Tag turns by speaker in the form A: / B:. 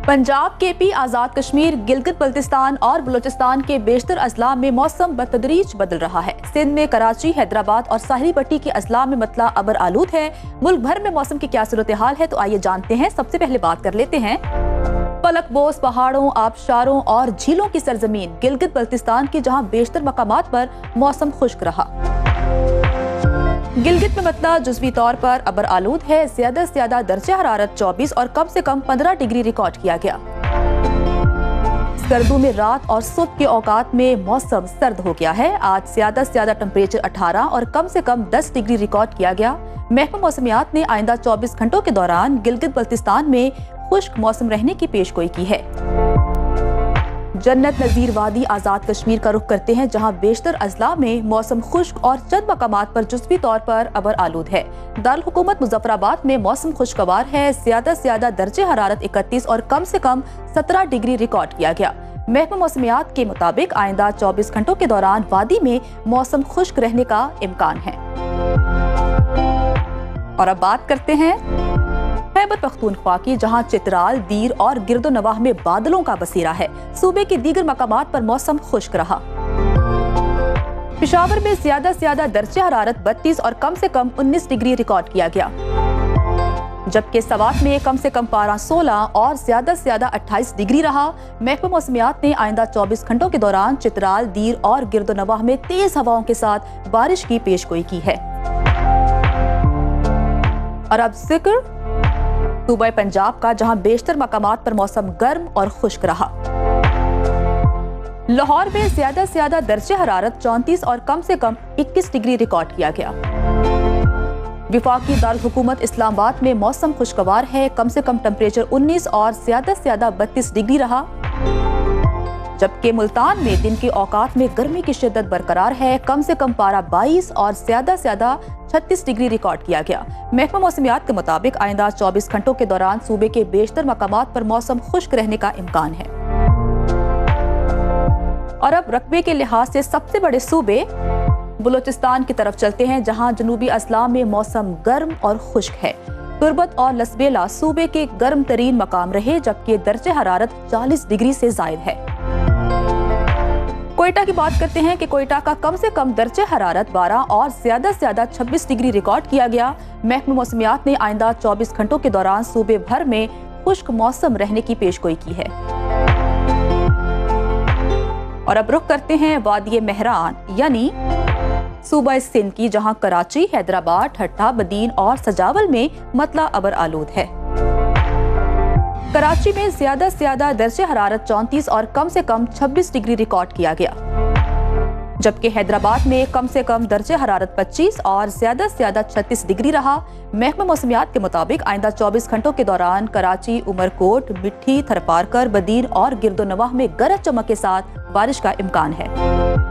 A: Punjab, KP, आजाद कश्मीर, गिलगित बल्तिस्तान और बलूचिस्तान के बेशतर अजला में मौसम बतदरीज बदल रहा है। सिंध में कराची, हैदराबाद और साहिली पट्टी के अजला में मतला अबर आलूद है। मुल्क भर में मौसम की क्या सूरत हाल है, तो आइए जानते हैं। सबसे पहले बात कर लेते हैं पलकबोस पहाड़ों, आबशारों और झीलों की सरजमीन गिलगित बल्तिस्तान की, जहां बेशतर मकामात पर मौसम खुश्क रहा। गिलगित में मतला जुज़वी तौर पर अबर आलूद है। ज्यादा से ज्यादा दर्जा हरारत 24 और कम से कम 15 डिग्री रिकॉर्ड किया गया। स्कर्दू में रात और सुबह के औकात में मौसम सर्द हो गया है। आज ज्यादा से ज्यादा टेम्परेचर 18 और कम से कम 10 डिग्री रिकॉर्ड किया गया। महकमा मौसमियात ने आइंदा 24 घंटों के दौरान गिलगित बल्तिस्तान में खुश्क मौसम रहने की पेशगोई की है। जन्नत नजीर वादी आजाद कश्मीर का रुख करते हैं, जहां बेशतर अजला में मौसम खुश्क और चंद मकामात पर जुज़वी तौर पर अबर आलूद है। दारुल हुकूमत मुजफ्फराबाद में मौसम खुशगवार है। ज्यादा से ज्यादा दर्जे हरारत 31 और कम से कम 17 डिग्री रिकॉर्ड किया गया। महकमा मौसमियात के मुताबिक आइंदा 24 घंटों के दौरान वादी में मौसम खुश्क रहने का इम्कान है। और अब बात करते हैं खैबर पख्तूनख्वा की, जहां चित्राल, दीर और गिरदोनवाह में बादलों का बसेरा है। सूबे के दीगर मकामात पर मौसम खुश्क रहा। पेशावर में ज्यादा से ज्यादा दर्जे हरारत 32 और कम से कम 19 डिग्री रिकॉर्ड किया गया, जबकि सवात में कम से कम पारा 16 और ज्यादा से ज्यादा 28 डिग्री रहा। महकमा मौसमियात ने आइंदा 24 घंटों के दौरान चित्राल, दीर और गिरदोनवाह में तेज हवाओं के साथ बारिश की पेशगोई की है। और अब जिक्र सूबा पंजाब का, जहां बेशतर मकामात पर मौसम गर्म और खुश्क रहा। लाहौर में ज्यादा से ज्यादा दर्जे हरारत 34 और कम से कम 21 डिग्री रिकॉर्ड किया गया। विफाकी दारुल हुकूमत इस्लामाबाद में मौसम खुशगवार है। कम से कम टेम्परेचर 19 और ज्यादा से ज्यादा 32 डिग्री रहा, जबकि मुल्तान में दिन के औकात में गर्मी की शिद्दत बरकरार है। कम से कम पारा 22 और ज्यादा से ज्यादा 36 डिग्री रिकॉर्ड किया गया। महकमा मौसमियात के मुताबिक आइंदा 24 घंटों के दौरान सूबे के बेशतर मकामात पर मौसम खुश्क रहने का इम्कान है। और अब रकबे के लिहाज से सबसे बड़े सूबे बलूचिस्तान की तरफ चलते हैं, जहां जनूबी अजला में मौसम गर्म और खुश्क है। तुर्बत और लसबेला सूबे के गर्म तरीन मकाम रहे, जबकि दर्जे हरारत 40 डिग्री से जायद है। कोयटा की बात करते हैं कि कोयटा का कम से कम दर्जे हरारत 12 और ज्यादा से ज्यादा 26 डिग्री रिकॉर्ड किया गया। महकमा मौसमियात ने आइंदा 24 घंटों के दौरान सूबे भर में खुश्क मौसम रहने की पेशगोई की है। और अब रुख करते हैं वादी मेहरान यानी सूबा सिंध की, जहां कराची, हैदराबाद, ठट्टा, बदीन और सजावल में मतला अबर आलूद है। कराची में ज्यादा से ज्यादा दर्जे हरारत 34 और कम से कम 26 डिग्री रिकॉर्ड किया गया, जबकि हैदराबाद में कम से कम दर्जे हरारत 25 और ज्यादा से ज्यादा 36 डिग्री रहा। महकमा मौसमियात के मुताबिक आइंदा 24 घंटों के दौरान कराची, उमरकोट, मिट्टी, थरपारकर, बदीन और गिरदोनवाह में गरज चमक के साथ बारिश का इम्कान है।